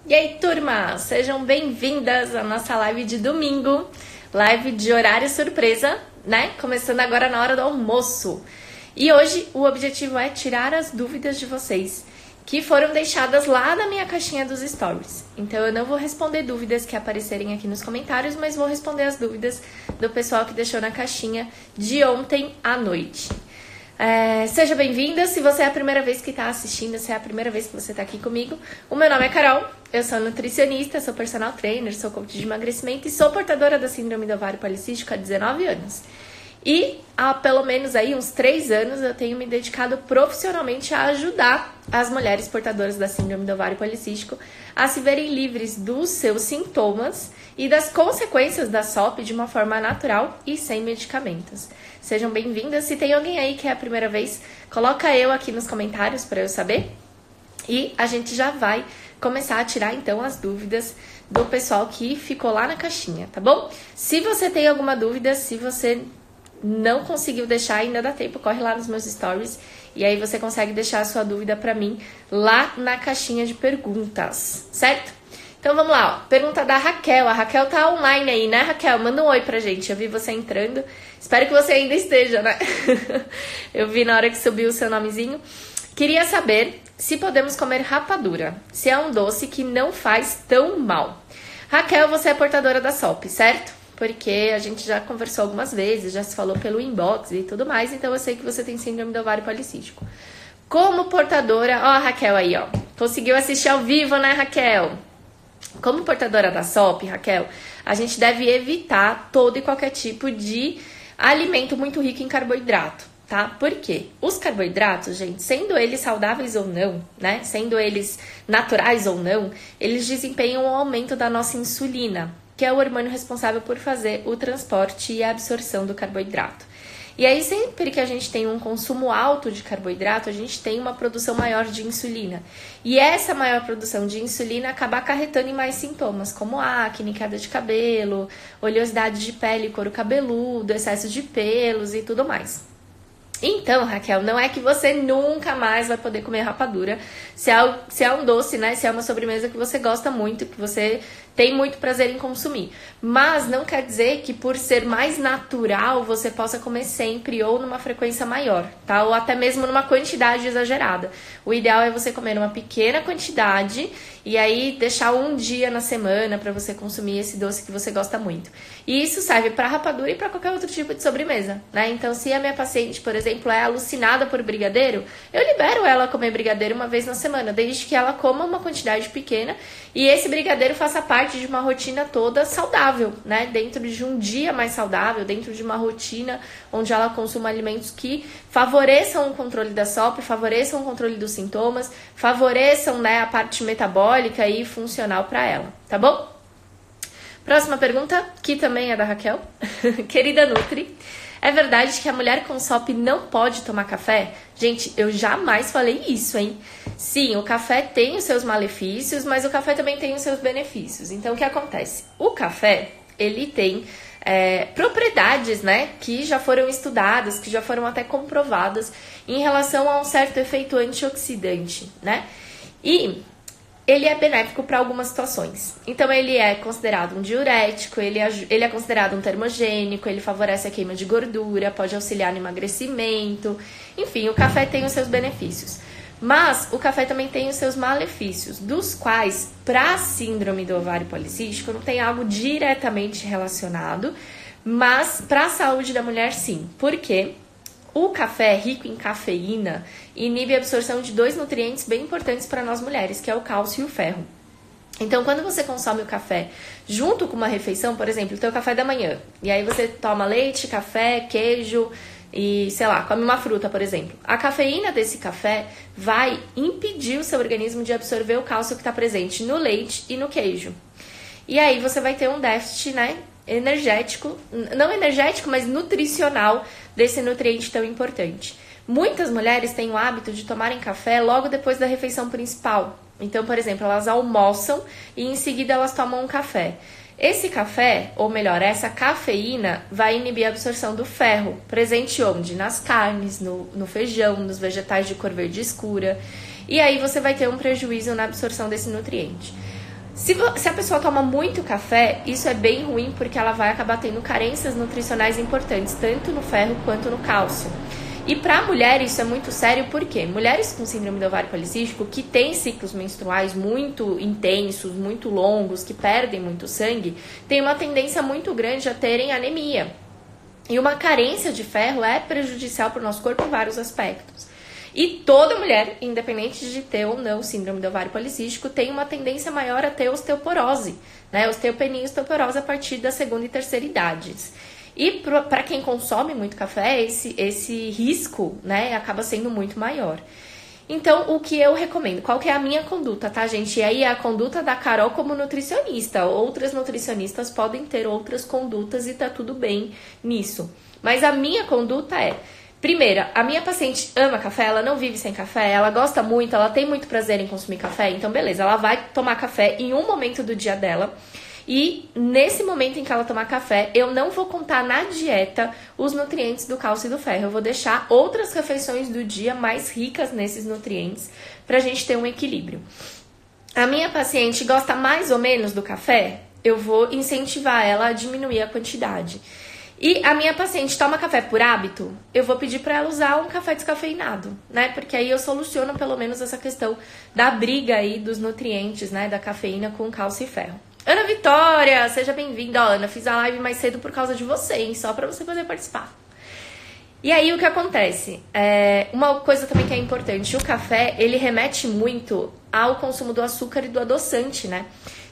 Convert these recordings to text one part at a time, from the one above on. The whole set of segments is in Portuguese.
E aí, turma, sejam bem-vindas à nossa live de domingo, live de horário surpresa, né? Começando agora na hora do almoço. E hoje o objetivo é tirar as dúvidas de vocês, que foram deixadas lá na minha caixinha dos stories. Então eu não vou responder dúvidas que aparecerem aqui nos comentários, mas vou responder as dúvidas do pessoal que deixou na caixinha de ontem à noite. Seja bem-vinda, se você é a primeira vez que está assistindo, se é a primeira vez que você está aqui comigo. O meu nome é Carol, eu sou nutricionista, sou personal trainer, sou coach de emagrecimento e sou portadora da síndrome do ovário policístico há 19 anos. E há pelo menos aí uns 3 anos eu tenho me dedicado profissionalmente a ajudar as mulheres portadoras da síndrome do ovário policístico a se verem livres dos seus sintomas e das consequências da SOP de uma forma natural e sem medicamentos. Sejam bem-vindas. Se tem alguém aí que é a primeira vez, coloca eu aqui nos comentários para eu saber. E a gente já vai começar a tirar então as dúvidas do pessoal que ficou lá na caixinha, tá bom? Se você tem alguma dúvida, se você não conseguiu deixar, ainda dá tempo, corre lá nos meus stories e aí você consegue deixar a sua dúvida pra mim lá na caixinha de perguntas, certo? Então vamos lá, ó. Pergunta da Raquel. A Raquel tá online aí, né, Raquel? Manda um oi pra gente, eu vi você entrando. Espero que você ainda esteja, né? Eu vi na hora que subiu o seu nomezinho. Queria saber se podemos comer rapadura, se é um doce que não faz tão mal. Raquel, você é portadora da SOP, certo? Porque a gente já conversou algumas vezes, já se falou pelo inbox e tudo mais, então eu sei que você tem síndrome do ovário policístico. Como portadora, ó a Raquel aí, ó, conseguiu assistir ao vivo, né, Raquel? Como portadora da SOP, Raquel, a gente deve evitar todo e qualquer tipo de alimento muito rico em carboidrato, tá? Por quê? Os carboidratos, gente, sendo eles saudáveis ou não, né, sendo eles naturais ou não, eles desempenham um aumento da nossa insulina, que é o hormônio responsável por fazer o transporte e a absorção do carboidrato. E aí, sempre que a gente tem um consumo alto de carboidrato, a gente tem uma produção maior de insulina. E essa maior produção de insulina acaba acarretando em mais sintomas, como acne, queda de cabelo, oleosidade de pele, couro cabeludo, excesso de pelos e tudo mais. Então, Raquel, não é que você nunca mais vai poder comer rapadura, se é um doce, né? Se é uma sobremesa que você gosta muito, que você tem muito prazer em consumir. Mas não quer dizer que por ser mais natural você possa comer sempre ou numa frequência maior, tá? Ou até mesmo numa quantidade exagerada. O ideal é você comer numa pequena quantidade e aí deixar um dia na semana para você consumir esse doce que você gosta muito. E isso serve para rapadura e para qualquer outro tipo de sobremesa, né? Então, se a minha paciente, por exemplo, é alucinada por brigadeiro, eu libero ela a comer brigadeiro uma vez na semana, desde que ela coma uma quantidade pequena e esse brigadeiro faça parte de uma rotina toda saudável, né? Dentro de um dia mais saudável, dentro de uma rotina onde ela consuma alimentos que favoreçam o controle da SOP, favoreçam o controle dos sintomas, favoreçam, né, a parte metabólica e funcional para ela, tá bom? Próxima pergunta, que também é da Raquel. Querida Nutri, é verdade que a mulher com SOP não pode tomar café? Gente, eu jamais falei isso, hein? Sim, o café tem os seus malefícios, mas o café também tem os seus benefícios. Então, o que acontece? O café, ele tem propriedades, né, que já foram estudadas, que já foram até comprovadas em relação a um certo efeito antioxidante, né? E ele é benéfico para algumas situações. Então, ele é considerado um diurético, ele é considerado um termogênico, ele favorece a queima de gordura, pode auxiliar no emagrecimento. Enfim, o café tem os seus benefícios. Mas o café também tem os seus malefícios, dos quais, para a síndrome do ovário policístico, não tem algo diretamente relacionado, mas para a saúde da mulher, sim. Por quê? O café rico em cafeína inibe a absorção de 2 nutrientes bem importantes para nós mulheres, que é o cálcio e o ferro. Então, quando você consome o café junto com uma refeição, por exemplo, o teu café da manhã, e aí você toma leite, café, queijo e, sei lá, come uma fruta, por exemplo. A cafeína desse café vai impedir o seu organismo de absorver o cálcio que está presente no leite e no queijo. E aí você vai ter um déficit, né, energético, não energético, mas nutricional desse nutriente tão importante. Muitas mulheres têm o hábito de tomarem café logo depois da refeição principal. Então, por exemplo, elas almoçam e em seguida elas tomam um café. Esse café, ou melhor, essa cafeína, vai inibir a absorção do ferro, presente onde? Nas carnes, no feijão, nos vegetais de cor verde escura. E aí você vai ter um prejuízo na absorção desse nutriente. Se a pessoa toma muito café, isso é bem ruim porque ela vai acabar tendo carências nutricionais importantes, tanto no ferro quanto no cálcio. E para mulher isso é muito sério, porque mulheres com síndrome do ovário policístico, que têm ciclos menstruais muito intensos, muito longos, que perdem muito sangue, têm uma tendência muito grande a terem anemia. E uma carência de ferro é prejudicial para o nosso corpo em vários aspectos. E toda mulher, independente de ter ou não síndrome do ovário policístico, tem uma tendência maior a ter osteoporose, né? Osteopenia e osteoporose a partir da segunda e terceira idades. E para quem consome muito café, esse risco, né, acaba sendo muito maior. Então, o que eu recomendo? Qual que é a minha conduta, tá, gente? E aí, a conduta da Carol como nutricionista. Outras nutricionistas podem ter outras condutas e tá tudo bem nisso. Mas a minha conduta é... Primeira, a minha paciente ama café, ela não vive sem café, ela gosta muito, ela tem muito prazer em consumir café, então beleza, ela vai tomar café em um momento do dia dela e nesse momento em que ela tomar café, eu não vou contar na dieta os nutrientes do cálcio e do ferro, eu vou deixar outras refeições do dia mais ricas nesses nutrientes pra gente ter um equilíbrio. A minha paciente gosta mais ou menos do café, eu vou incentivar ela a diminuir a quantidade. E a minha paciente toma café por hábito, eu vou pedir para ela usar um café descafeinado, né? Porque aí eu soluciono pelo menos essa questão da briga aí dos nutrientes, né? Da cafeína com cálcio e ferro. Ana Vitória, seja bem-vinda. Ó, Ana, fiz a live mais cedo por causa de você, hein? Só para você poder participar. E aí o que acontece? Uma coisa também que é importante, o café, ele remete muito ao consumo do açúcar e do adoçante, né?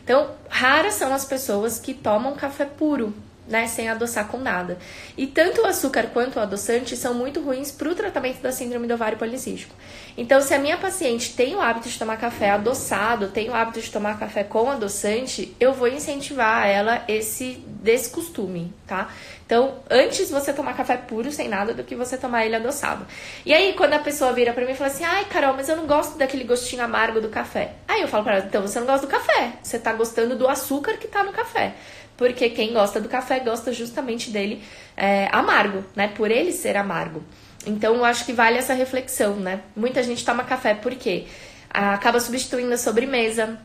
Então, raras são as pessoas que tomam café puro, né, sem adoçar com nada. E tanto o açúcar quanto o adoçante são muito ruins para o tratamento da síndrome do ovário policístico. Então, se a minha paciente tem o hábito de tomar café adoçado, tem o hábito de tomar café com adoçante, eu vou incentivar a ela esse descostume, tá? Então, antes você tomar café puro, sem nada, do que você tomar ele adoçado. E aí, quando a pessoa vira pra mim e fala assim, ai, Carol, mas eu não gosto daquele gostinho amargo do café. Aí eu falo pra ela, então você não gosta do café, você tá gostando do açúcar que tá no café. Porque quem gosta do café gosta justamente dele amargo, né? Por ele ser amargo. Então, eu acho que vale essa reflexão, né? Muita gente toma café porque acaba substituindo a sobremesa.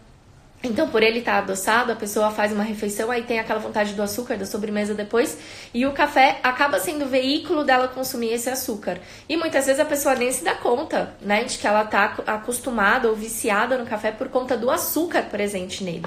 Então, por ele estar adoçado, a pessoa faz uma refeição, aí tem aquela vontade do açúcar, da sobremesa depois, e o café acaba sendo o veículo dela consumir esse açúcar. E muitas vezes a pessoa nem se dá conta, né, de que ela está acostumada ou viciada no café por conta do açúcar presente nele.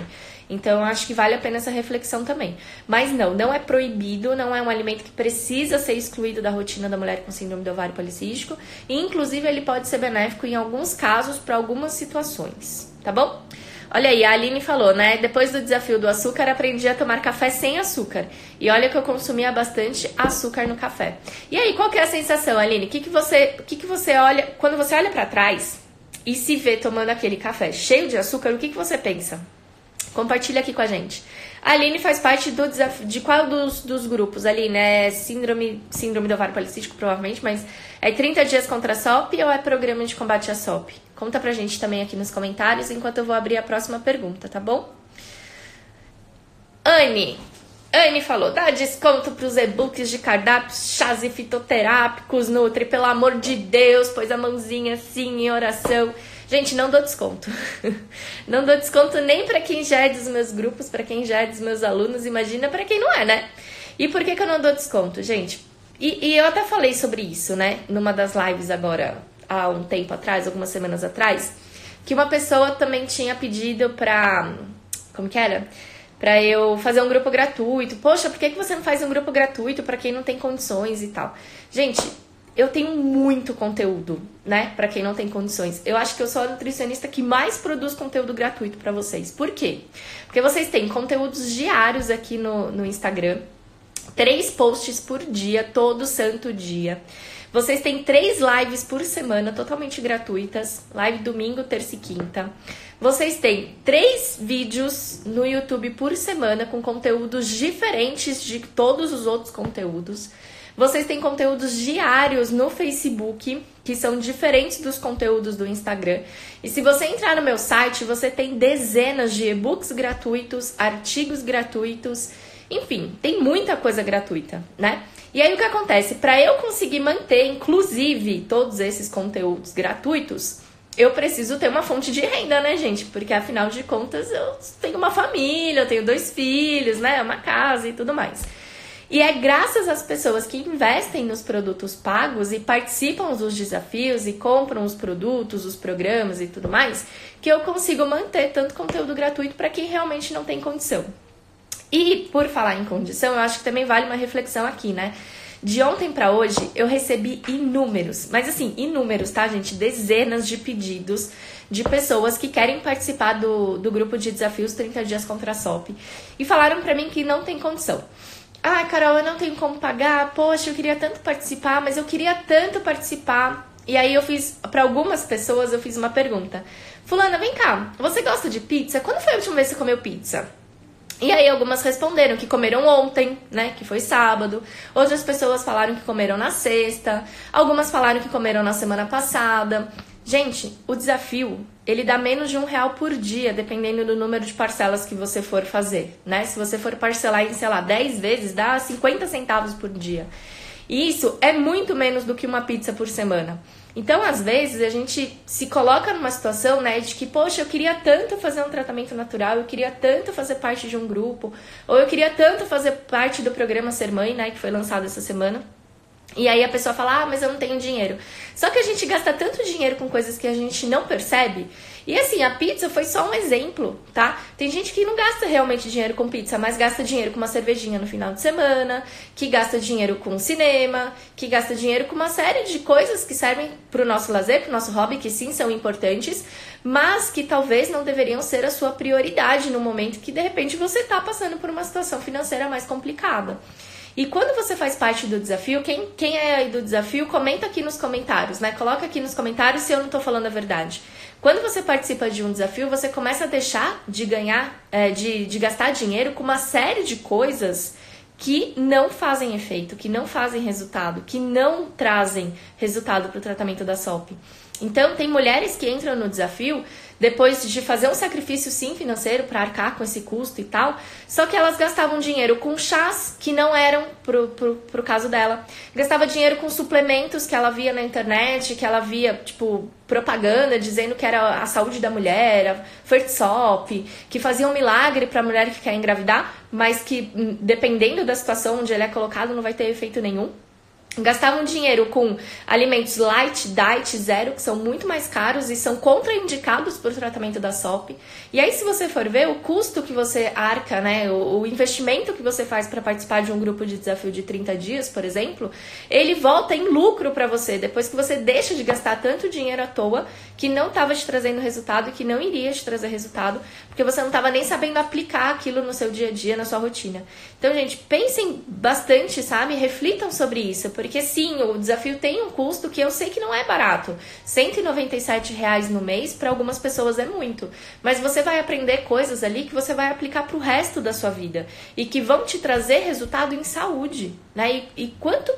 Então, eu acho que vale a pena essa reflexão também. Mas não é proibido, não é um alimento que precisa ser excluído da rotina da mulher com síndrome do ovário policístico. E, inclusive, ele pode ser benéfico em alguns casos, para algumas situações, tá bom? Olha aí, a Aline falou, né? Depois do desafio do açúcar, aprendi a tomar café sem açúcar. E olha que eu consumia bastante açúcar no café. E aí, qual que é a sensação, Aline? O que você olha... Quando você olha pra trás e se vê tomando aquele café cheio de açúcar, o que você pensa? Compartilha aqui com a gente. A Aline faz parte do desafio... De qual dos grupos, Aline? É síndrome do ovário policístico, provavelmente, mas é 30 dias contra a SOP ou é programa de combate à SOP? Conta pra gente também aqui nos comentários, enquanto eu vou abrir a próxima pergunta, tá bom? Anne falou, dá desconto pros e-books de cardápios, chás e fitoterápicos, Nutri, pelo amor de Deus, pôs a mãozinha assim em oração. Gente, não dou desconto. Não dou desconto nem pra quem já é dos meus grupos, pra quem já é dos meus alunos, imagina pra quem não é, né? E por que eu não dou desconto, gente? E eu até falei sobre isso, né? Numa das lives agora, há um tempo atrás, algumas semanas atrás, que uma pessoa também tinha pedido pra... Como que era? Pra eu fazer um grupo gratuito. Poxa, por que você não faz um grupo gratuito pra quem não tem condições e tal? Gente, eu tenho muito conteúdo, né? Pra quem não tem condições. Eu acho que eu sou a nutricionista que mais produz conteúdo gratuito pra vocês. Por quê? Porque vocês têm conteúdos diários aqui no Instagram. 3 posts por dia, todo santo dia. Vocês têm 3 lives por semana, totalmente gratuitas. Live domingo, terça e quinta. Vocês têm 3 vídeos no YouTube por semana, com conteúdos diferentes de todos os outros conteúdos. Vocês têm conteúdos diários no Facebook, que são diferentes dos conteúdos do Instagram. E se você entrar no meu site, você tem dezenas de e-books gratuitos, artigos gratuitos. Enfim, tem muita coisa gratuita, né? E aí o que acontece? Para eu conseguir manter, inclusive, todos esses conteúdos gratuitos, eu preciso ter uma fonte de renda, né, gente? Porque afinal de contas eu tenho uma família, eu tenho 2 filhos, né, uma casa e tudo mais. E é graças às pessoas que investem nos produtos pagos e participam dos desafios e compram os produtos, os programas e tudo mais, que eu consigo manter tanto conteúdo gratuito para quem realmente não tem condição. E por falar em condição, eu acho que também vale uma reflexão aqui, né? De ontem para hoje, eu recebi inúmeros, mas assim, inúmeros, tá, gente? Dezenas de pedidos de pessoas que querem participar do grupo de desafios 30 dias contra a SOP e falaram para mim que não tem condição. Ah, Carol, eu não tenho como pagar, poxa, eu queria tanto participar, mas eu queria tanto participar. E aí eu fiz, para algumas pessoas, eu fiz uma pergunta. Fulana, vem cá, você gosta de pizza? Quando foi a última vez que você comeu pizza? E aí algumas responderam que comeram ontem, né, que foi sábado. Outras pessoas falaram que comeram na sexta. Algumas falaram que comeram na semana passada. Gente, o desafio, ele dá menos de R$1 por dia, dependendo do número de parcelas que você for fazer, né? Se você for parcelar em, sei lá, 10 vezes, dá 50 centavos por dia. E isso é muito menos do que uma pizza por semana. Então, às vezes, a gente se coloca numa situação, né, de que, poxa, eu queria tanto fazer um tratamento natural, eu queria tanto fazer parte de um grupo, ou eu queria tanto fazer parte do programa Ser Mãe, né, que foi lançado essa semana. E aí a pessoa fala, ah, mas eu não tenho dinheiro. Só que a gente gasta tanto dinheiro com coisas que a gente não percebe. E assim, a pizza foi só um exemplo, tá? Tem gente que não gasta realmente dinheiro com pizza, mas gasta dinheiro com uma cervejinha no final de semana, que gasta dinheiro com cinema, que gasta dinheiro com uma série de coisas que servem pro nosso lazer, pro nosso hobby, que sim são importantes, mas que talvez não deveriam ser a sua prioridade no momento que de repente você tá passando por uma situação financeira mais complicada. E quando você faz parte do desafio, quem é aí do desafio, comenta aqui nos comentários, né? Coloca aqui nos comentários se eu não tô falando a verdade. Quando você participa de um desafio, você começa a deixar de ganhar, de gastar dinheiro com uma série de coisas que não fazem efeito, que não fazem resultado, que não trazem resultado para o tratamento da SOP. Então, tem mulheres que entram no desafio depois de fazer um sacrifício, sim, financeiro para arcar com esse custo e tal, só que elas gastavam dinheiro com chás que não eram pro caso dela. Gastava dinheiro com suplementos que ela via na internet, que ela via, tipo, propaganda dizendo que era a saúde da mulher, a Fertisop, que fazia um milagre para a mulher que quer engravidar, mas que, dependendo da situação onde ele é colocado, não vai ter efeito nenhum. Gastavam dinheiro com alimentos light, diet, zero, que são muito mais caros e são contraindicados para o tratamento da SOP. E aí, se você for ver, o custo que você arca, né, o investimento que você faz para participar de um grupo de desafio de 30 dias, por exemplo, ele volta em lucro para você, depois que você deixa de gastar tanto dinheiro à toa, que não estava te trazendo resultado e que não iria te trazer resultado, porque você não estava nem sabendo aplicar aquilo no seu dia a dia, na sua rotina. Então, gente, pensem bastante, sabe? Reflitam sobre isso, porque sim, o desafio tem um custo que eu sei que não é barato. R$197 no mês, para algumas pessoas é muito. Mas você vai aprender coisas ali que você vai aplicar para o resto da sua vida e que vão te trazer resultado em saúde, né? E quanto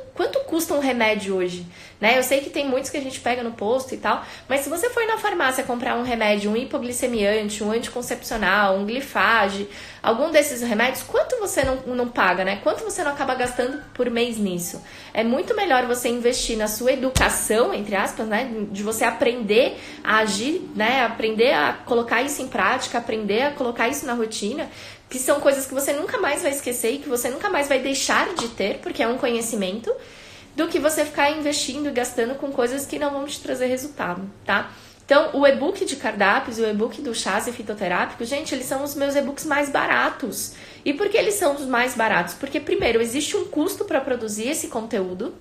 custa um remédio hoje? Né? Eu sei que tem muitos que a gente pega no posto e tal, mas se você for na farmácia comprar um remédio, um hipoglicemiante, um anticoncepcional, um glifage, algum desses remédios, quanto você não paga, né? Quanto você não acaba gastando por mês nisso? É muito melhor você investir na sua educação, entre aspas, né? De você aprender a agir, né? Aprender a colocar isso em prática, aprender a colocar isso na rotina, que são coisas que você nunca mais vai esquecer e que você nunca mais vai deixar de ter, porque é um conhecimento, do que você ficar investindo e gastando com coisas que não vão te trazer resultado, tá? Então, o e-book de cardápios e o e-book do chás e fitoterápicos, gente, eles são os meus e-books mais baratos. E por que eles são os mais baratos? Porque, primeiro, existe um custo para produzir esse conteúdo.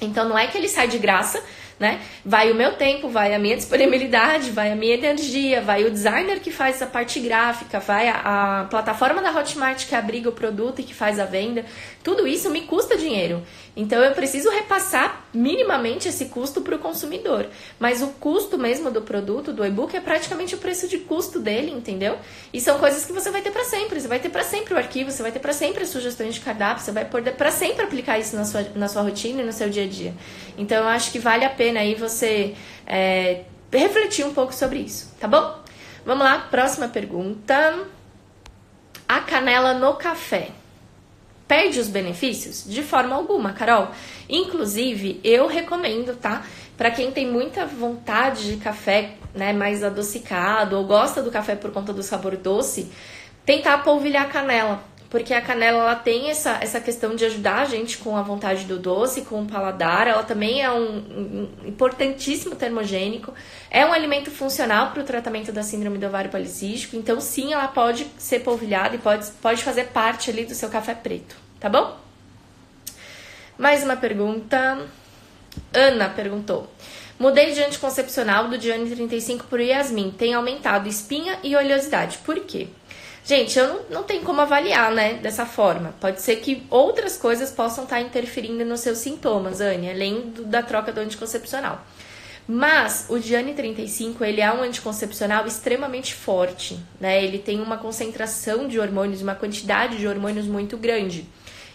Então, não é que ele sai de graça, né? Vai o meu tempo, vai a minha disponibilidade, vai a minha energia, vai o designer que faz a parte gráfica, vai a plataforma da Hotmart que abriga o produto e que faz a venda. Tudo isso me custa dinheiro. Então, eu preciso repassar minimamente esse custo para o consumidor. Mas o custo mesmo do produto, do e-book, é praticamente o preço de custo dele, entendeu? E são coisas que você vai ter para sempre. Você vai ter para sempre o arquivo, você vai ter para sempre as sugestões de cardápio, você vai poder para sempre aplicar isso na sua rotina e no seu dia a dia. Então, eu acho que vale a pena aí você refletir um pouco sobre isso, tá bom? Vamos lá, próxima pergunta. A canela no café perde os benefícios? De forma alguma, Carol. Inclusive, eu recomendo, tá? Para quem tem muita vontade de café, né, mais adocicado ou gosta do café por conta do sabor doce, tentar polvilhar a canela. Porque a canela, ela tem essa questão de ajudar a gente com a vontade do doce, com o paladar. Ela também é um importantíssimo termogênico. É um alimento funcional para o tratamento da síndrome do ovário policístico. Então, sim, ela pode ser polvilhada e pode fazer parte ali do seu café preto, tá bom? Mais uma pergunta. Ana perguntou. Mudei de anticoncepcional do Diane 35 por Yasmin. Tem aumentado espinha e oleosidade. Por quê? Gente, eu não tenho como avaliar, né, dessa forma. Pode ser que outras coisas possam estar interferindo nos seus sintomas, Anne, além da troca do anticoncepcional. Mas o Diane 35, ele é um anticoncepcional extremamente forte, né? Ele tem uma concentração de hormônios, uma quantidade de hormônios muito grande.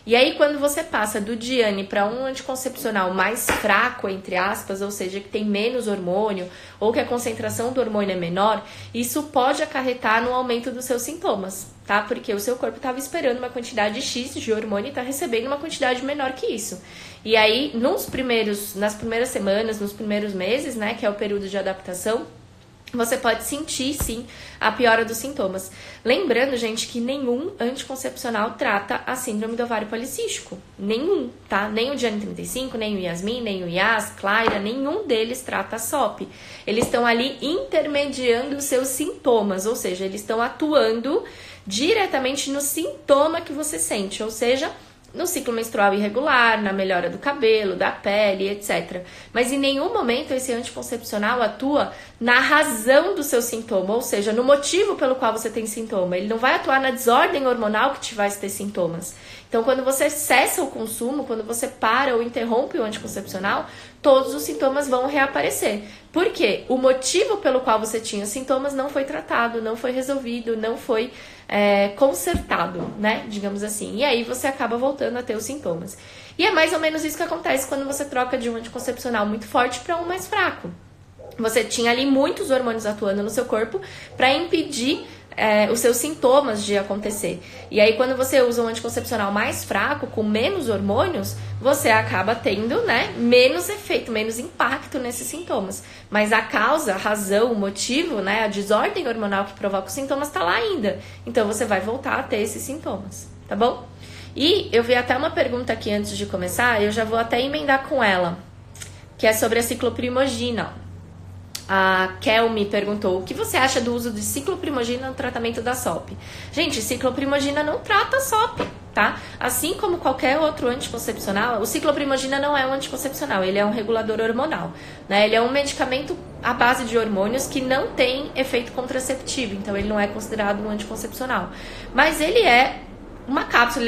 E aí, quando você passa do Diane para um anticoncepcional mais fraco, entre aspas, ou seja, que tem menos hormônio, ou que a concentração do hormônio é menor, isso pode acarretar no aumento dos seus sintomas, tá? Porque o seu corpo estava esperando uma quantidade X de hormônio e está recebendo uma quantidade menor que isso. E aí, nas primeiras semanas, nos primeiros meses, né, que é o período de adaptação, você pode sentir, sim, a piora dos sintomas. Lembrando, gente, que nenhum anticoncepcional trata a síndrome do ovário policístico. Nenhum, tá? Nem o Diane 35, nem o Yasmin, nem o Yas, Clyra, nenhum deles trata a SOP. Eles estão ali intermediando os seus sintomas, ou seja, eles estão atuando diretamente no sintoma que você sente, ou seja, no ciclo menstrual irregular, na melhora do cabelo, da pele, etc. Mas em nenhum momento esse anticoncepcional atua na razão do seu sintoma, ou seja, no motivo pelo qual você tem sintoma. Ele não vai atuar na desordem hormonal que te faz ter sintomas. Então, quando você cessa o consumo, quando você para ou interrompe o anticoncepcional, todos os sintomas vão reaparecer. Por quê? O motivo pelo qual você tinha sintomas não foi tratado, não foi resolvido, não foi consertado, né? Digamos assim. E aí você acaba voltando a ter os sintomas. E é mais ou menos isso que acontece quando você troca de um anticoncepcional muito forte para um mais fraco. Você tinha ali muitos hormônios atuando no seu corpo para impedir os seus sintomas de acontecer. E aí, quando você usa um anticoncepcional mais fraco, com menos hormônios, você acaba tendo, né, menos efeito, menos impacto nesses sintomas. Mas a causa, a razão, o motivo, né, a desordem hormonal que provoca os sintomas está lá ainda. Então, você vai voltar a ter esses sintomas, tá bom? E eu vi até uma pergunta aqui antes de começar, eu já vou até emendar com ela, que é sobre a cicloprimogina. A Kel me perguntou, o que você acha do uso de cicloprimogina no tratamento da SOP? Gente, cicloprimogina não trata a SOP, tá? Assim como qualquer outro anticoncepcional, o cicloprimogina não é um anticoncepcional, ele é um regulador hormonal, né? Ele é um medicamento à base de hormônios que não tem efeito contraceptivo, então ele não é considerado um anticoncepcional. Mas ele é uma cápsula,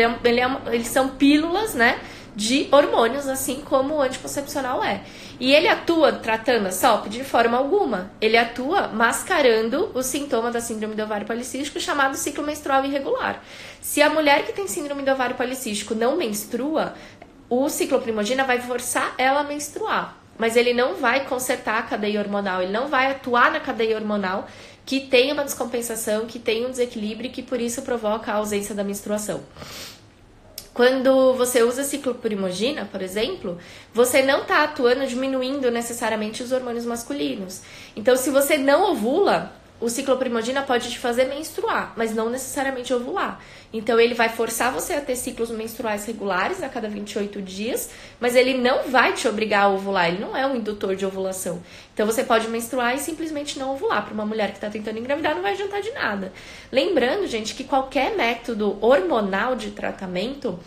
eles são pílulas, né, de hormônios, assim como o anticoncepcional é. E ele atua tratando a SOP de forma alguma. Ele atua mascarando o sintoma da síndrome do ovário policístico chamado ciclo menstrual irregular. Se a mulher que tem síndrome do ovário policístico não menstrua, o cicloprimogina vai forçar ela a menstruar. Mas ele não vai consertar a cadeia hormonal, ele não vai atuar na cadeia hormonal que tem uma descompensação, que tem um desequilíbrio e que por isso provoca a ausência da menstruação. Quando você usa cicloprimogina, por exemplo, você não está atuando diminuindo necessariamente os hormônios masculinos. Então, se você não ovula, o cicloprimogina pode te fazer menstruar, mas não necessariamente ovular. Então, ele vai forçar você a ter ciclos menstruais regulares a cada 28 dias, mas ele não vai te obrigar a ovular, ele não é um indutor de ovulação. Então, você pode menstruar e simplesmente não ovular. Para uma mulher que está tentando engravidar, não vai adiantar de nada. Lembrando, gente, que qualquer método hormonal de tratamento,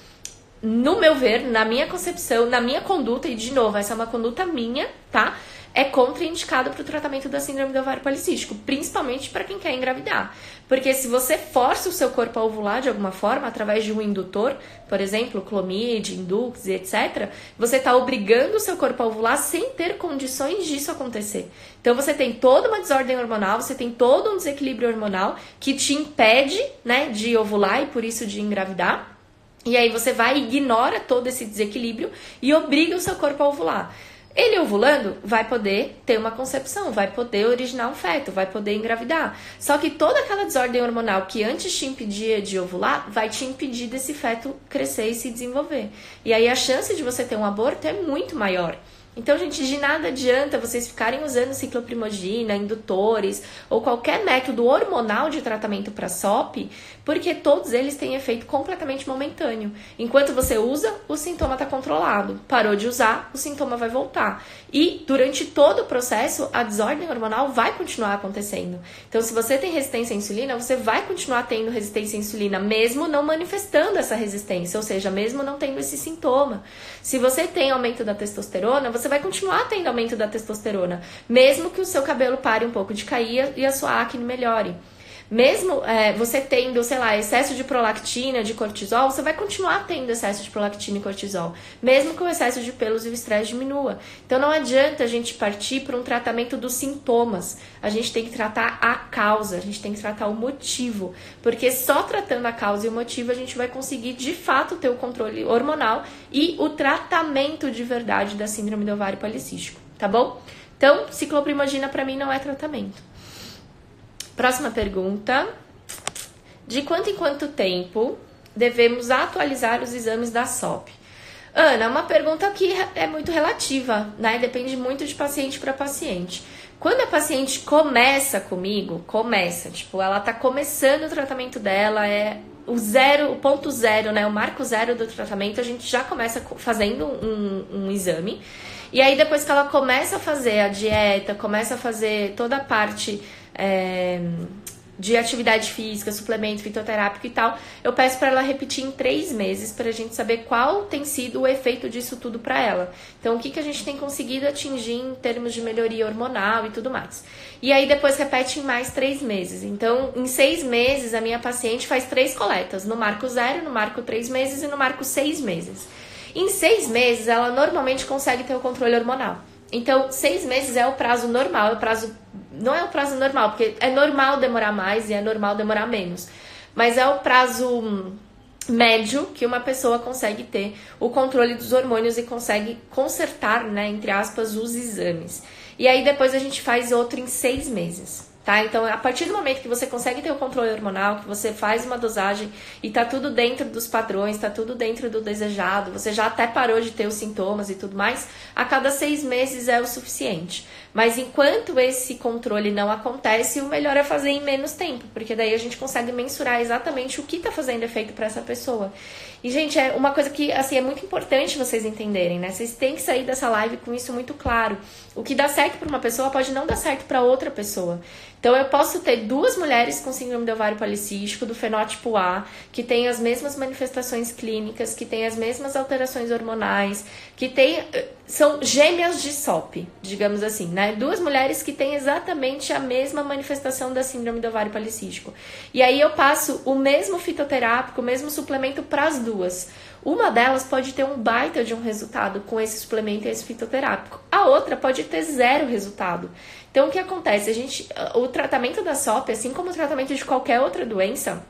no meu ver, na minha concepção, na minha conduta, e de novo, essa é uma conduta minha, tá? É contraindicado para o tratamento da síndrome do ovário policístico, principalmente para quem quer engravidar. Porque se você força o seu corpo a ovular de alguma forma, através de um indutor, por exemplo, Clomid, Indux, etc., você está obrigando o seu corpo a ovular sem ter condições disso acontecer. Então você tem toda uma desordem hormonal, você tem todo um desequilíbrio hormonal que te impede, né, de ovular e por isso de engravidar. E aí você vai e ignora todo esse desequilíbrio e obriga o seu corpo a ovular. Ele ovulando vai poder ter uma concepção, vai poder originar um feto, vai poder engravidar. Só que toda aquela desordem hormonal que antes te impedia de ovular, vai te impedir desse feto crescer e se desenvolver. E aí a chance de você ter um aborto é muito maior. Então, gente, de nada adianta vocês ficarem usando cicloprimogina, indutores ou qualquer método hormonal de tratamento para SOP, porque todos eles têm efeito completamente momentâneo. Enquanto você usa, o sintoma está controlado. Parou de usar, o sintoma vai voltar. E durante todo o processo, a desordem hormonal vai continuar acontecendo. Então, se você tem resistência à insulina, você vai continuar tendo resistência à insulina, mesmo não manifestando essa resistência, ou seja, mesmo não tendo esse sintoma. Se você tem aumento da testosterona, você vai continuar tendo aumento da testosterona, mesmo que o seu cabelo pare um pouco de cair e a sua acne melhore. Mesmo você tendo, sei lá, excesso de prolactina, de cortisol, você vai continuar tendo excesso de prolactina e cortisol, mesmo que o excesso de pelos e o estresse diminua. Então não adianta a gente partir para um tratamento dos sintomas. A gente tem que tratar a causa, a gente tem que tratar o motivo, porque só tratando a causa e o motivo a gente vai conseguir de fato ter o controle hormonal e o tratamento de verdade da síndrome do ovário policístico, tá bom? Então, cicloprimogina para mim não é tratamento. Próxima pergunta. De quanto em quanto tempo devemos atualizar os exames da SOP? Ana, uma pergunta que é muito relativa, né? Depende muito de paciente para paciente. Quando a paciente começa comigo, tipo, ela tá começando o tratamento dela, é o ponto zero, né? O marco zero do tratamento, a gente já começa fazendo um exame. E aí, depois que ela começa a fazer a dieta, começa a fazer toda a parte de atividade física, suplemento fitoterápico e tal, eu peço para ela repetir em 3 meses para a gente saber qual tem sido o efeito disso tudo para ela. Então, o que a gente tem conseguido atingir em termos de melhoria hormonal e tudo mais. E aí, depois repete em mais 3 meses. Então, em 6 meses, a minha paciente faz 3 coletas, no marco 0, no marco 3 meses e no marco 6 meses. Em 6 meses, ela normalmente consegue ter o controle hormonal. Então, 6 meses é o prazo normal, não é o prazo normal, porque é normal demorar mais e é normal demorar menos. Mas é o prazo médio que uma pessoa consegue ter o controle dos hormônios e consegue consertar, né, entre aspas, os exames. E aí depois a gente faz outro em 6 meses. Tá? Então, a partir do momento que você consegue ter o controle hormonal, que você faz uma dosagem e tá tudo dentro dos padrões, tá tudo dentro do desejado, você já até parou de ter os sintomas e tudo mais, a cada 6 meses é o suficiente. Mas enquanto esse controle não acontece, o melhor é fazer em menos tempo, porque daí a gente consegue mensurar exatamente o que tá fazendo efeito para essa pessoa. E, gente, é uma coisa que, assim, é muito importante vocês entenderem, né? Vocês têm que sair dessa live com isso muito claro. O que dá certo para uma pessoa pode não dar certo para outra pessoa. Então, eu posso ter 2 mulheres com síndrome do ovário policístico, do fenótipo A, que têm as mesmas manifestações clínicas, que têm as mesmas alterações hormonais, que são gêmeas de SOP, digamos assim, né? 2 mulheres que têm exatamente a mesma manifestação da síndrome do ovário policístico. E aí eu passo o mesmo fitoterápico, o mesmo suplemento para as 2. Uma delas pode ter um baita de um resultado com esse suplemento e esse fitoterápico. A outra pode ter 0 resultado. Então, o que acontece? O tratamento da SOP, assim como o tratamento de qualquer outra doença,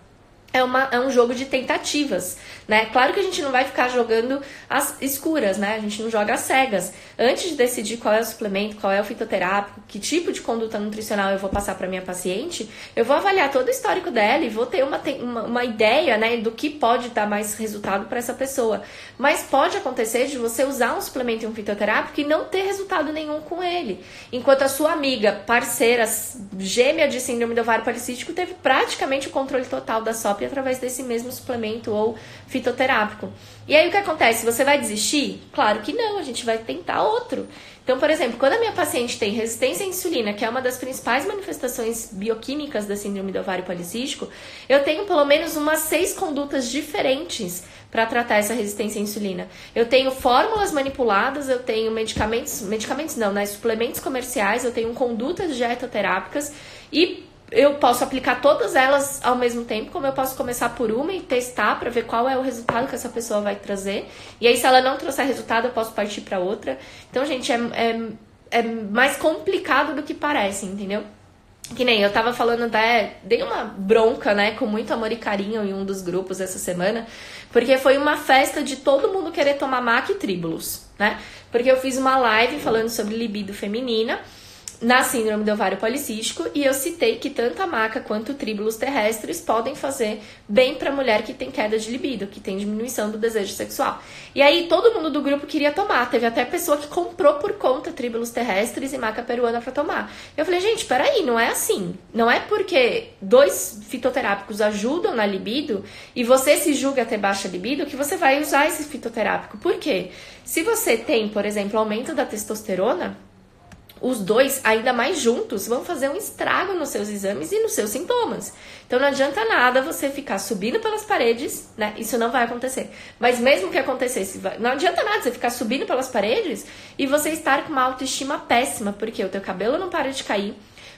é um jogo de tentativas, né? Claro que a gente não vai ficar jogando às escuras, né? A gente não joga às cegas. Antes de decidir qual é o suplemento, qual é o fitoterápico, que tipo de conduta nutricional eu vou passar para minha paciente, eu vou avaliar todo o histórico dela e vou ter uma ideia, né, do que pode dar mais resultado para essa pessoa. Mas pode acontecer de você usar um suplemento e um fitoterápico e não ter resultado nenhum com ele. Enquanto a sua amiga, parceira, gêmea de síndrome do ovário policístico, teve praticamente o controle total da SOP através desse mesmo suplemento ou fitoterápico. E aí o que acontece? Você vai desistir? Claro que não, a gente vai tentar outro. Então, por exemplo, quando a minha paciente tem resistência à insulina, que é uma das principais manifestações bioquímicas da síndrome do ovário policístico, eu tenho pelo menos umas 6 condutas diferentes para tratar essa resistência à insulina. Eu tenho fórmulas manipuladas, eu tenho suplementos comerciais, eu tenho condutas dietoterápicas e eu posso aplicar todas elas ao mesmo tempo, como eu posso começar por uma e testar para ver qual é o resultado que essa pessoa vai trazer. E aí, se ela não trouxer resultado, eu posso partir para outra. Então, gente, é mais complicado do que parece, entendeu? Que nem eu tava falando, dei uma bronca, né, com muito amor e carinho em um dos grupos essa semana, porque foi uma festa de todo mundo querer tomar MAC e Tribulus, né? Porque eu fiz uma live falando sobre libido feminina. na síndrome do ovário policístico, e eu citei que tanto a maca quanto o tríbulos terrestres podem fazer bem para mulher que tem queda de libido, que tem diminuição do desejo sexual. E aí todo mundo do grupo queria tomar, teve até pessoa que comprou por conta tríbulos terrestres e maca peruana para tomar. Eu falei, gente, peraí, não é assim. Não é porque 2 fitoterápicos ajudam na libido e você se julga ter baixa libido que você vai usar esse fitoterápico. Por quê? Se você tem, por exemplo, aumento da testosterona, os 2, ainda mais juntos, vão fazer um estrago nos seus exames e nos seus sintomas. Então não adianta nada você ficar subindo pelas paredes, né? Isso não vai acontecer. Mas mesmo que acontecesse, não adianta nada você ficar subindo pelas paredes e você estar com uma autoestima péssima, porque o teu cabelo não para de cair,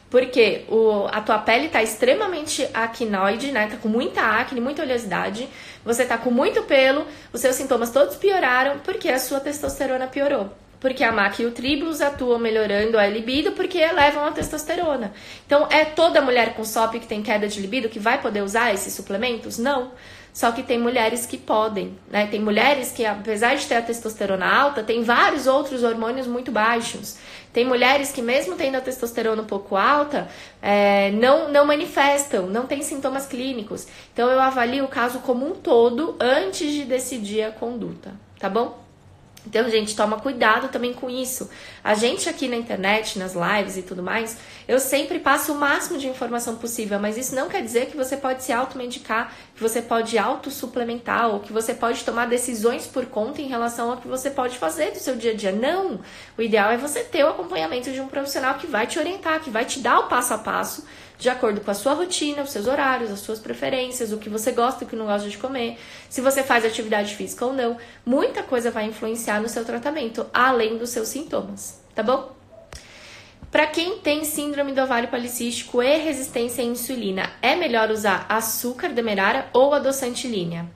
porque a tua pele tá extremamente acnoide, né? Tá com muita acne, muita oleosidade, você tá com muito pelo, os seus sintomas todos pioraram porque a sua testosterona piorou. Porque a maca e o tríbulos atuam melhorando a libido porque elevam a testosterona. Então, é toda mulher com SOP que tem queda de libido que vai poder usar esses suplementos? Não. Só que tem mulheres que podem, né? Tem mulheres que, apesar de ter a testosterona alta, tem vários outros hormônios muito baixos. Tem mulheres que, mesmo tendo a testosterona um pouco alta, não manifestam, não tem sintomas clínicos. Então, eu avalio o caso como um todo antes de decidir a conduta, tá bom? Então, gente, toma cuidado também com isso. A gente aqui na internet, nas lives e tudo mais, eu sempre passo o máximo de informação possível, mas isso não quer dizer que você pode se automedicar, que você pode autossuplementar ou que você pode tomar decisões por conta em relação ao que você pode fazer do seu dia a dia. Não! O ideal é você ter o acompanhamento de um profissional que vai te orientar, que vai te dar o passo a passo, de acordo com a sua rotina, os seus horários, as suas preferências, o que você gosta e o que não gosta de comer, se você faz atividade física ou não. Muita coisa vai influenciar no seu tratamento, além dos seus sintomas, tá bom? Para quem tem síndrome do ovário policístico e resistência à insulina, é melhor usar açúcar demerara ou adoçante linha?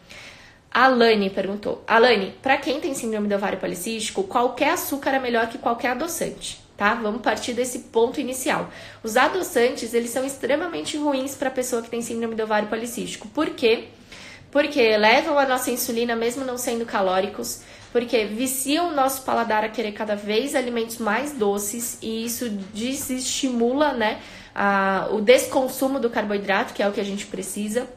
A Alane perguntou. Alane, para quem tem síndrome do ovário policístico, qualquer açúcar é melhor que qualquer adoçante. Tá? Vamos partir desse ponto inicial. Os adoçantes, eles são extremamente ruins para a pessoa que tem síndrome do ovário policístico. Por quê? Porque elevam a nossa insulina mesmo não sendo calóricos, porque viciam o nosso paladar a querer cada vez alimentos mais doces e isso desestimula, né, o desconsumo do carboidrato, que é o que a gente precisa.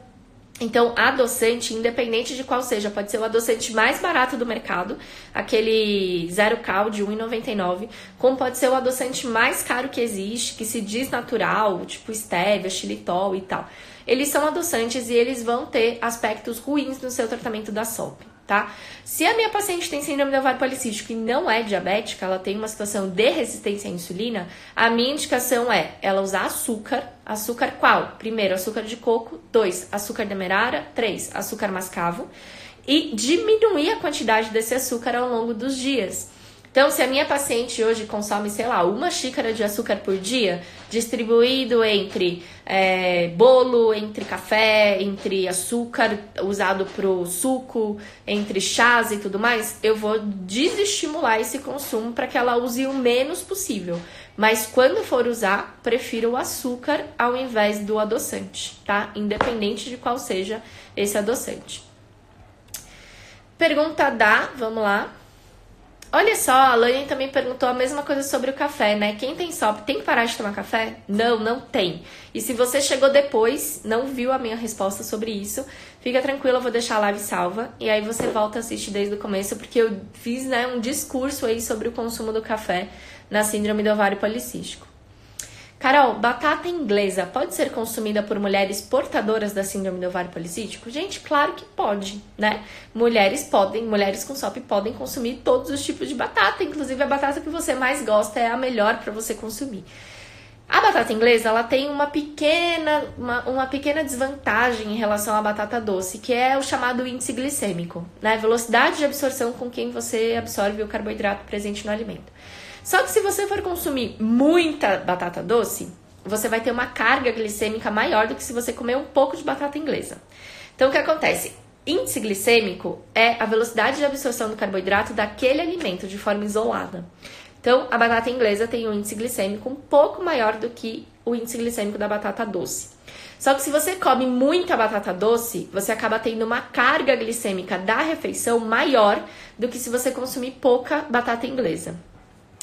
Então, adoçante, independente de qual seja, pode ser o adoçante mais barato do mercado, aquele zero cal de R$1,99, como pode ser o adoçante mais caro que existe, que se diz natural, tipo stevia, xilitol e tal. Eles são adoçantes e eles vão ter aspectos ruins no seu tratamento da SOP, tá? Se a minha paciente tem síndrome do ovário policístico e não é diabética, ela tem uma situação de resistência à insulina, a minha indicação é ela usar açúcar. Açúcar qual? Primeiro, açúcar de coco. 2, açúcar demerara. 3, açúcar mascavo. E diminuir a quantidade desse açúcar ao longo dos dias. Então, se a minha paciente hoje consome, sei lá, 1 xícara de açúcar por dia, distribuído entre bolo, entre café, entre açúcar usado para o suco, entre chás e tudo mais, eu vou desestimular esse consumo para que ela use o menos possível. Mas quando for usar, prefiro o açúcar ao invés do adoçante, tá? Independente de qual seja esse adoçante. Pergunta vamos lá. Olha só, a Lani também perguntou a mesma coisa sobre o café, né? Quem tem SOP tem que parar de tomar café? Não, não tem. E se você chegou depois, não viu a minha resposta sobre isso, fica tranquila, eu vou deixar a live salva e aí você volta a assistir desde o começo, porque eu fiz, né, um discurso aí sobre o consumo do café na síndrome do ovário policístico. Carol, batata inglesa pode ser consumida por mulheres portadoras da síndrome do ovário policístico? Gente, claro que pode, né? Mulheres com SOP podem consumir todos os tipos de batata, inclusive a batata que você mais gosta é a melhor para você consumir. A batata inglesa, ela tem uma pequena desvantagem em relação à batata doce, que é o chamado índice glicêmico, né? Velocidade de absorção com quem você absorve o carboidrato presente no alimento. Só que se você for consumir muita batata doce, você vai ter uma carga glicêmica maior do que se você comer um pouco de batata inglesa. Então, o que acontece? Índice glicêmico é a velocidade de absorção do carboidrato daquele alimento de forma isolada. Então, a batata inglesa tem um índice glicêmico um pouco maior do que o índice glicêmico da batata doce. Só que se você come muita batata doce, você acaba tendo uma carga glicêmica da refeição maior do que se você consumir pouca batata inglesa.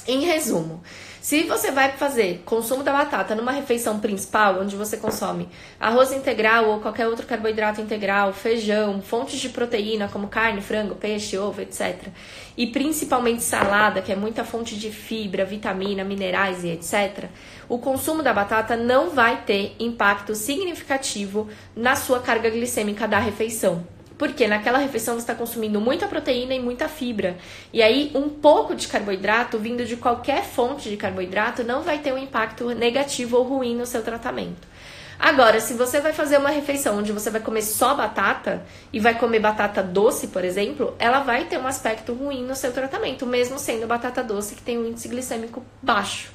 Em resumo, Se você vai fazer consumo da batata numa refeição principal, onde você consome arroz integral ou qualquer outro carboidrato integral, feijão, fontes de proteína como carne, frango, peixe, ovo, etc. E principalmente salada, que é muita fonte de fibra, vitamina, minerais e etc. O consumo da batata não vai ter impacto significativo na sua carga glicêmica da refeição. Porque naquela refeição você está consumindo muita proteína e muita fibra. E aí um pouco de carboidrato, vindo de qualquer fonte de carboidrato, não vai ter um impacto negativo ou ruim no seu tratamento. Agora, se você vai fazer uma refeição onde você vai comer só batata e vai comer batata doce, por exemplo, ela vai ter um aspecto ruim no seu tratamento, mesmo sendo batata doce que tem um índice glicêmico baixo.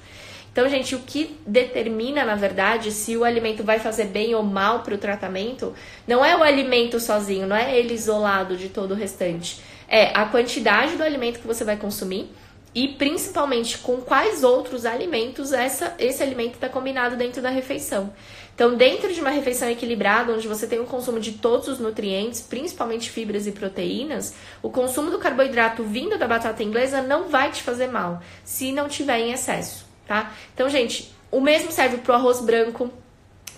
Então, gente, o que determina, na verdade, se o alimento vai fazer bem ou mal para o tratamento, não é o alimento sozinho, não é ele isolado de todo o restante. É a quantidade do alimento que você vai consumir e, principalmente, com quais outros alimentos esse alimento está combinado dentro da refeição. Então, dentro de uma refeição equilibrada, onde você tem o consumo de todos os nutrientes, principalmente fibras e proteínas, o consumo do carboidrato vindo da batata inglesa não vai te fazer mal, se não tiver em excesso. Tá? Então, gente, o mesmo serve pro arroz branco.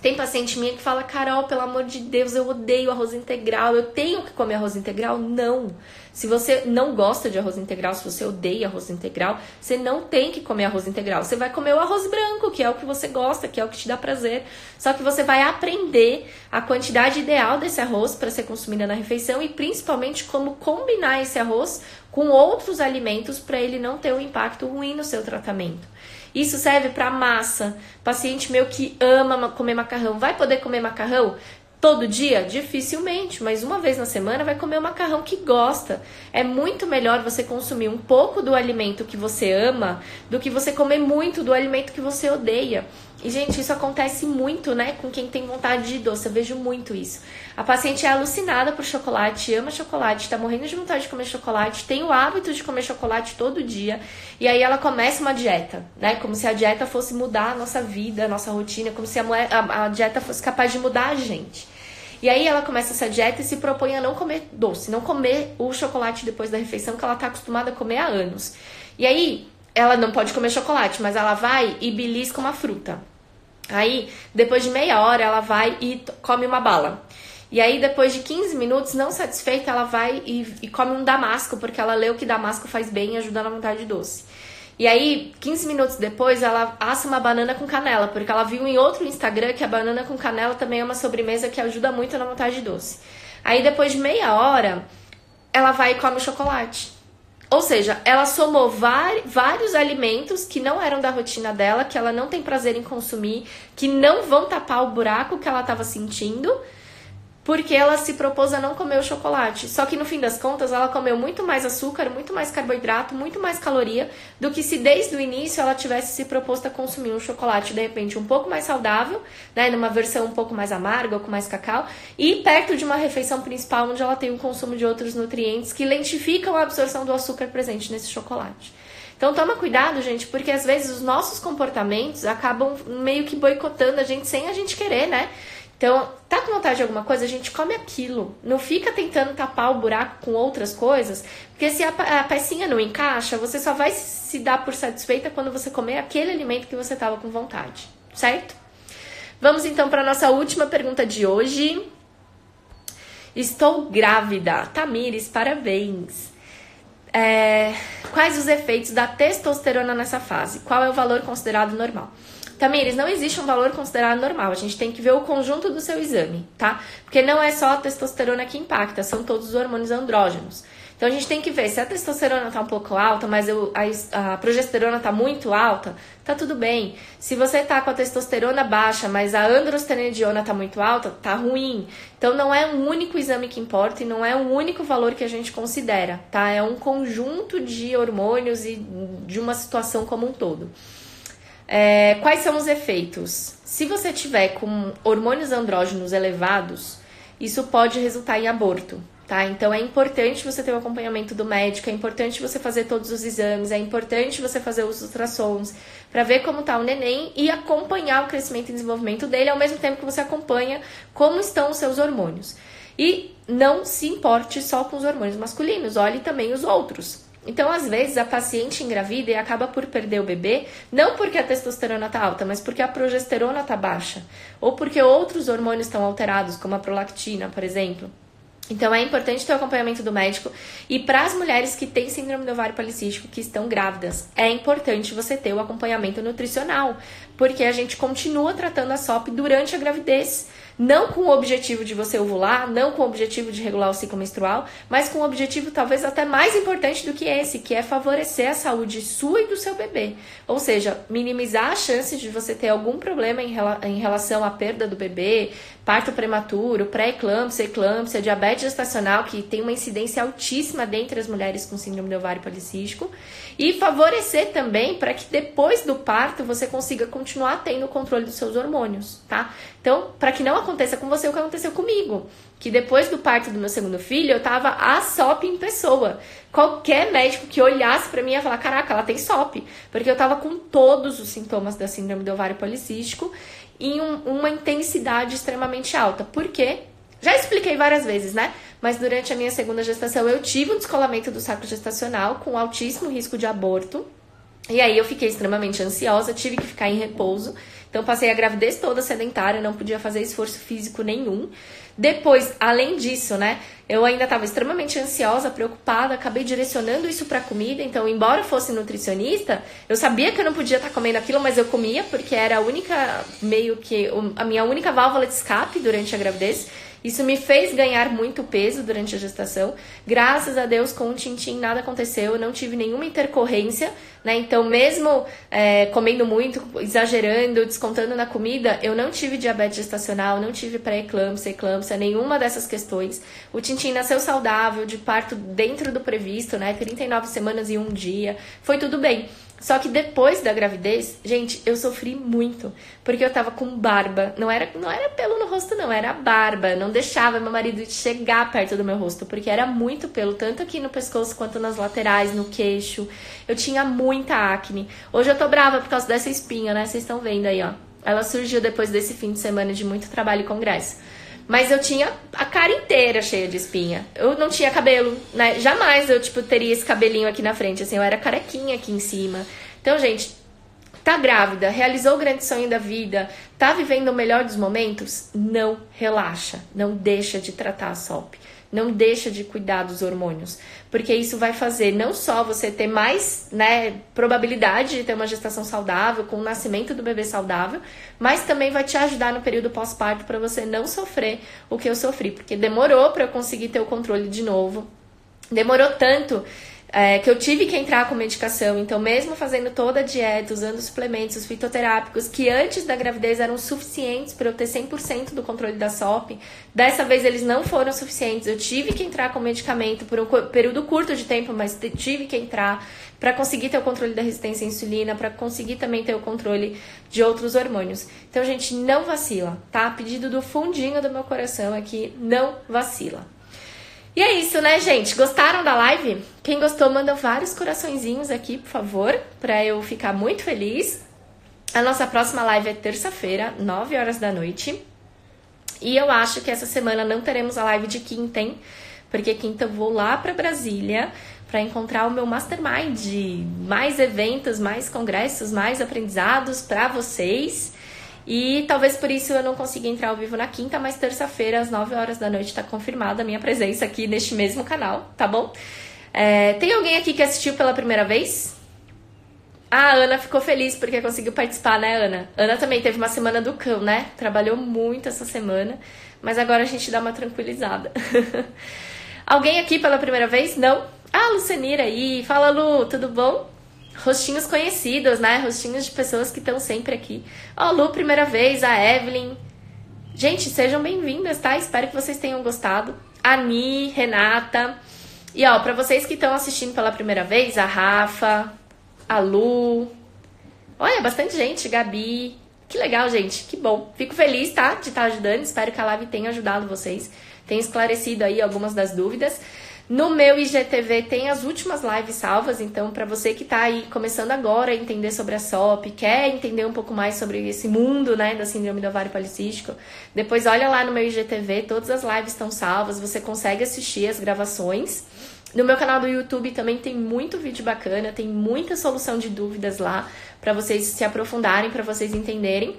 Tem paciente minha que fala, Carol, pelo amor de Deus, eu odeio arroz integral, eu tenho que comer arroz integral? Não. Se você não gosta de arroz integral, se você odeia arroz integral, você não tem que comer arroz integral. Você vai comer o arroz branco, que é o que você gosta, que é o que te dá prazer. Só que você vai aprender a quantidade ideal desse arroz para ser consumida na refeição e principalmente como combinar esse arroz com outros alimentos para ele não ter um impacto ruim no seu tratamento. Isso serve para massa. Paciente meu que ama comer macarrão, vai poder comer macarrão todo dia? Dificilmente, mas uma vez na semana vai comer o macarrão que gosta. É muito melhor você consumir um pouco do alimento que você ama do que você comer muito do alimento que você odeia. E, gente, isso acontece muito, né, com quem tem vontade de doce. Eu vejo muito isso. A paciente é alucinada por chocolate, ama chocolate, tá morrendo de vontade de comer chocolate, tem o hábito de comer chocolate todo dia, e aí ela começa uma dieta, né, como se a dieta fosse mudar a nossa vida, a nossa rotina, como se a dieta fosse capaz de mudar a gente. E aí ela começa essa dieta e se propõe a não comer doce, não comer o chocolate depois da refeição, que ela tá acostumada a comer há anos. E aí ela não pode comer chocolate, mas ela vai e belisca uma fruta. Aí, depois de meia hora, ela vai e come uma bala. E aí, depois de 15 minutos, não satisfeita, ela vai e come um damasco, porque ela leu que damasco faz bem e ajuda na vontade doce. E aí, 15 minutos depois, ela assa uma banana com canela, porque ela viu em outro Instagram que a banana com canela também é uma sobremesa que ajuda muito na vontade doce. Aí, depois de meia hora, ela vai e come chocolate. Ou seja, ela somou vários alimentos que não eram da rotina dela, que ela não tem prazer em consumir, que não vão tapar o buraco que ela estava sentindo, porque ela se propôs a não comer o chocolate. Só que no fim das contas, ela comeu muito mais açúcar, muito mais carboidrato, muito mais caloria, do que se desde o início ela tivesse se proposto a consumir um chocolate, de repente, um pouco mais saudável, né, numa versão um pouco mais amarga ou com mais cacau, e perto de uma refeição principal onde ela tem o consumo de outros nutrientes que lentificam a absorção do açúcar presente nesse chocolate. Então toma cuidado, gente, porque às vezes os nossos comportamentos acabam meio que boicotando a gente sem a gente querer, né? Então, tá com vontade de alguma coisa, a gente come aquilo. Não fica tentando tapar o buraco com outras coisas, porque se a pecinha não encaixa, você só vai se dar por satisfeita quando você comer aquele alimento que você estava com vontade, certo? Vamos então para a nossa última pergunta de hoje. Estou grávida. Tamires, parabéns. Quais os efeitos da testosterona nessa fase? Qual é o valor considerado normal? Tamires, não existe um valor considerado normal, a gente tem que ver o conjunto do seu exame, tá? Porque não é só a testosterona que impacta, são todos os hormônios andrógenos. Então a gente tem que ver se a testosterona tá um pouco alta, mas a progesterona tá muito alta, tá tudo bem. Se você tá com a testosterona baixa, mas a androstenediona tá muito alta, tá ruim. Então não é um único exame que importa e não é um único valor que a gente considera, tá? É um conjunto de hormônios e de uma situação como um todo. Quais são os efeitos? Se você tiver com hormônios andrógenos elevados, isso pode resultar em aborto, tá? Então é importante você ter o acompanhamento do médico, é importante você fazer todos os exames, é importante você fazer os ultrassons para ver como tá o neném e acompanhar o crescimento e desenvolvimento dele ao mesmo tempo que você acompanha como estão os seus hormônios. E não se importe só com os hormônios masculinos, olhe também os outros. Então, às vezes, a paciente engravida e acaba por perder o bebê, não porque a testosterona tá alta, mas porque a progesterona tá baixa, ou porque outros hormônios estão alterados, como a prolactina, por exemplo. Então, é importante ter o acompanhamento do médico. E para as mulheres que têm síndrome do ovário policístico, que estão grávidas, é importante você ter o acompanhamento nutricional, porque a gente continua tratando a SOP durante a gravidez. Não com o objetivo de você ovular, não com o objetivo de regular o ciclo menstrual, mas com o objetivo talvez até mais importante do que esse, que é favorecer a saúde sua e do seu bebê. Ou seja, minimizar as chances de você ter algum problema em relação à perda do bebê, parto prematuro, pré-eclâmpsia, eclâmpsia, diabetes gestacional, que tem uma incidência altíssima dentre as mulheres com síndrome do ovário policístico, e favorecer também para que depois do parto você consiga continuar tendo o controle dos seus hormônios, tá? Então, para que não aconteça com você o que aconteceu comigo, que depois do parto do meu segundo filho, eu tava a SOP em pessoa. Qualquer médico que olhasse pra mim ia falar, caraca, ela tem SOP, porque eu tava com todos os sintomas da síndrome do ovário policístico em uma intensidade extremamente alta. Por quê? Já expliquei várias vezes, né? Mas durante a minha segunda gestação eu tive um descolamento do saco gestacional com altíssimo risco de aborto. E aí eu fiquei extremamente ansiosa, tive que ficar em repouso. Então passei a gravidez toda sedentária, não podia fazer esforço físico nenhum. Depois, além disso, né, eu ainda estava extremamente ansiosa, preocupada, acabei direcionando isso para comida. Então, embora eu fosse nutricionista, eu sabia que eu não podia estar comendo aquilo, mas eu comia porque era a única, meio que a minha única válvula de escape durante a gravidez. Isso me fez ganhar muito peso durante a gestação. Graças a Deus, com o Tintim nada aconteceu, eu não tive nenhuma intercorrência, né? Então, mesmo comendo muito, exagerando, descontando na comida, eu não tive diabetes gestacional, não tive pré-eclâmpsia, eclâmpsia, nenhuma dessas questões. O Tintim nasceu saudável, de parto dentro do previsto, né? 39 semanas e 1 dia. Foi tudo bem. Só que depois da gravidez, gente, eu sofri muito, porque eu tava com barba, não era pelo no rosto não, era barba, não deixava meu marido chegar perto do meu rosto, porque era muito pelo, tanto aqui no pescoço quanto nas laterais, no queixo, eu tinha muita acne. Hoje eu tô brava por causa dessa espinha, né, vocês estão vendo aí, ó, ela surgiu depois desse fim de semana de muito trabalho e congresso. Mas eu tinha a cara inteira cheia de espinha. Eu não tinha cabelo, né? Jamais eu, teria esse cabelinho aqui na frente, assim. Eu era carequinha aqui em cima. Então, gente, tá grávida, realizou o grande sonho da vida, tá vivendo o melhor dos momentos? Não relaxa. Não deixa de tratar a SOP. Não deixa de cuidar dos hormônios. Porque isso vai fazer não só você ter mais, né, probabilidade de ter uma gestação saudável, com o nascimento do bebê saudável, mas também vai te ajudar no período pós-parto para você não sofrer o que eu sofri. Porque demorou para eu conseguir ter o controle de novo. Demorou tanto que eu tive que entrar com medicação. Então, mesmo fazendo toda a dieta, usando suplementos, os fitoterápicos, que antes da gravidez eram suficientes para eu ter 100% do controle da SOP, dessa vez eles não foram suficientes. Eu tive que entrar com medicamento por um período curto de tempo, mas tive que entrar para conseguir ter o controle da resistência à insulina, para conseguir também ter o controle de outros hormônios. Então, gente, não vacila, tá? Pedido do fundinho do meu coração aqui, não vacila. E é isso, né, gente? Gostaram da live? Quem gostou, manda vários coraçõezinhos aqui, por favor, pra eu ficar muito feliz. A nossa próxima live é terça-feira, 9 horas da noite. E eu acho que essa semana não teremos a live de quinta, hein? Porque quinta eu vou lá pra Brasília pra encontrar o meu Mastermind. Mais eventos, mais congressos, mais aprendizados pra vocês. E talvez por isso eu não consiga entrar ao vivo na quinta, mas terça-feira, às 9 horas da noite, tá confirmada a minha presença aqui neste mesmo canal, tá bom? Tem alguém aqui que assistiu pela primeira vez? A Ana ficou feliz porque conseguiu participar, né, Ana? Ana também teve uma semana do cão, né? Trabalhou muito essa semana, mas agora a gente dá uma tranquilizada. Alguém aqui pela primeira vez? Não? Ah, Lucenira aí. Fala, Lu, tudo bom? Rostinhos conhecidos, né? Rostinhos de pessoas que estão sempre aqui. Ó, Lu, primeira vez, a Evelyn. Gente, sejam bem-vindas, tá? Espero que vocês tenham gostado. Ani, Renata. E, ó, pra vocês que estão assistindo pela primeira vez, a Rafa, a Lu. Olha, bastante gente, Gabi. Que legal, gente, que bom. Fico feliz, tá? De estar ajudando. Espero que a live tenha ajudado vocês. Tenha esclarecido aí algumas das dúvidas. No meu IGTV tem as últimas lives salvas, então para você que tá aí começando agora a entender sobre a SOP, quer entender um pouco mais sobre esse mundo, né, da síndrome do ovário policístico, depois olha lá no meu IGTV, todas as lives estão salvas, você consegue assistir as gravações No meu canal do YouTube também tem muito vídeo bacana, tem muita solução de dúvidas lá para vocês se aprofundarem, para vocês entenderem.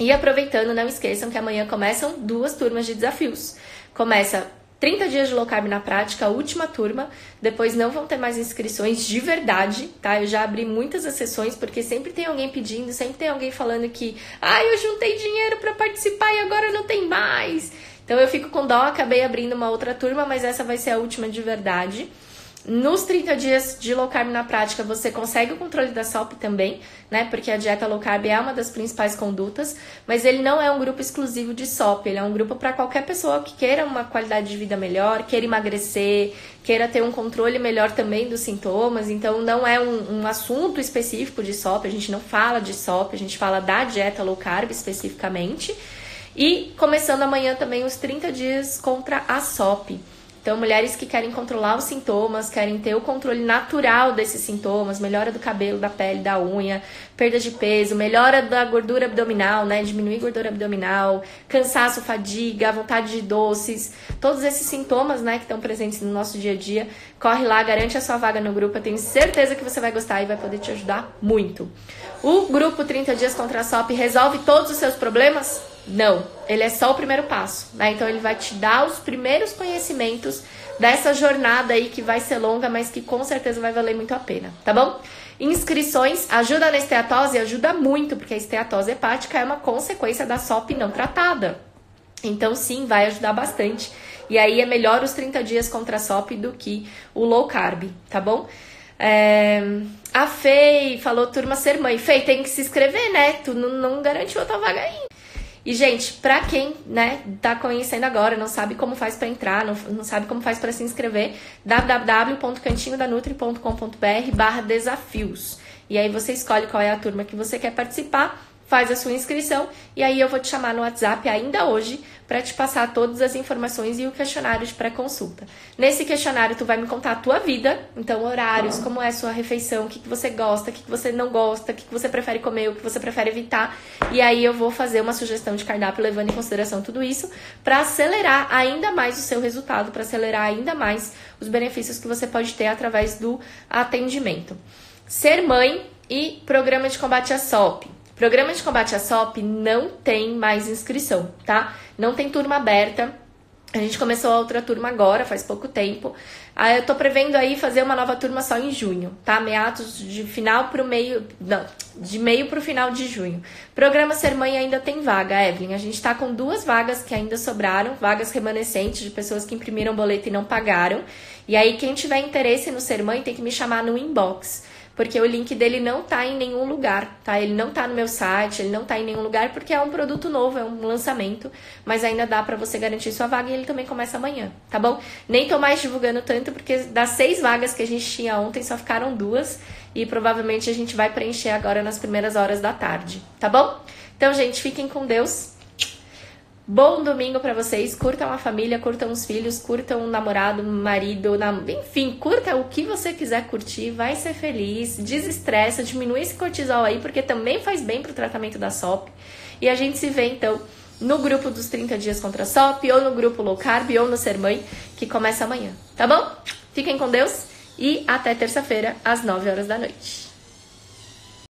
E aproveitando, não esqueçam que amanhã começam 2 turmas de desafios. Começa 30 dias de low carb na prática, a última turma. Depois não vão ter mais inscrições de verdade, tá? Eu já abri muitas exceções, porque sempre tem alguém pedindo, sempre tem alguém falando que eu juntei dinheiro para participar e agora não tem mais. Então eu fico com dó, acabei abrindo uma outra turma, mas essa vai ser a última de verdade. Nos 30 dias de low carb na prática, você consegue o controle da SOP também, né? Porque a dieta low carb é uma das principais condutas, mas ele não é um grupo exclusivo de SOP, ele é um grupo para qualquer pessoa que queira uma qualidade de vida melhor, queira emagrecer, queira ter um controle melhor também dos sintomas. Então não é um assunto específico de SOP, a gente não fala de SOP, a gente fala da dieta low carb especificamente. E começando amanhã também os 30 dias contra a SOP. Então, mulheres que querem controlar os sintomas, querem ter o controle natural desses sintomas, melhora do cabelo, da pele, da unha, perda de peso, melhora da gordura abdominal, né? Diminuir gordura abdominal, cansaço, fadiga, vontade de doces, todos esses sintomas, né, que estão presentes no nosso dia a dia. Corre lá, garante a sua vaga no grupo, eu tenho certeza que você vai gostar e vai poder te ajudar muito. O grupo 30 dias contra a SOP resolve todos os seus problemas? Não, ele é só o primeiro passo, né? Então ele vai te dar os primeiros conhecimentos dessa jornada aí que vai ser longa, mas que com certeza vai valer muito a pena, tá bom? Inscrições, ajuda na esteatose? Ajuda muito, porque a esteatose hepática é uma consequência da SOP não tratada. Então sim, vai ajudar bastante. E aí é melhor os 30 dias contra a SOP do que o low carb, tá bom? A Fei falou, turma ser mãe. Fei, tem que se inscrever, né? Tu não garantiu a tua vaga ainda. E, gente, pra quem, né, tá conhecendo agora, não sabe como faz pra entrar, não sabe como faz pra se inscrever, www.cantinhodanutri.com.br/desafios. E aí você escolhe qual é a turma que você quer participar, faz a sua inscrição e aí eu vou te chamar no WhatsApp ainda hoje para te passar todas as informações e o questionário de pré-consulta. Nesse questionário tu vai me contar a tua vida, então horários, como é a sua refeição, o que você gosta, o que você não gosta, o que você prefere comer, o que você prefere evitar. E aí eu vou fazer uma sugestão de cardápio levando em consideração tudo isso para acelerar ainda mais o seu resultado, para acelerar ainda mais os benefícios que você pode ter através do atendimento. Ser mãe e programa de combate à SOP. Programa de combate à SOP não tem mais inscrição, tá? Não tem turma aberta. A gente começou a outra turma agora, faz pouco tempo. Eu tô prevendo aí fazer uma nova turma só em junho, tá? Meados de final pro meio... Não, de meio pro final de junho. Programa Ser Mãe ainda tem vaga, Evelyn. A gente tá com 2 vagas que ainda sobraram, vagas remanescentes de pessoas que imprimiram boleto e não pagaram. E aí, quem tiver interesse no Ser Mãe tem que me chamar no inbox. Porque o link dele não tá em nenhum lugar, tá? Ele não tá no meu site, ele não tá em nenhum lugar porque é um produto novo, é um lançamento, mas ainda dá pra você garantir sua vaga e ele também começa amanhã, tá bom? Nem tô mais divulgando tanto porque das 6 vagas que a gente tinha ontem só ficaram 2 e provavelmente a gente vai preencher agora nas primeiras horas da tarde, tá bom? Então, gente, fiquem com Deus. Bom domingo pra vocês, curtam a família, curtam os filhos, curtam o namorado, marido, enfim, curta o que você quiser curtir, vai ser feliz, desestressa, diminui esse cortisol aí, porque também faz bem pro tratamento da SOP. E a gente se vê, então, no grupo dos 30 dias contra a SOP, ou no grupo Low Carb, ou no Ser Mãe, que começa amanhã, tá bom? Fiquem com Deus e até terça-feira, às 9 horas da noite.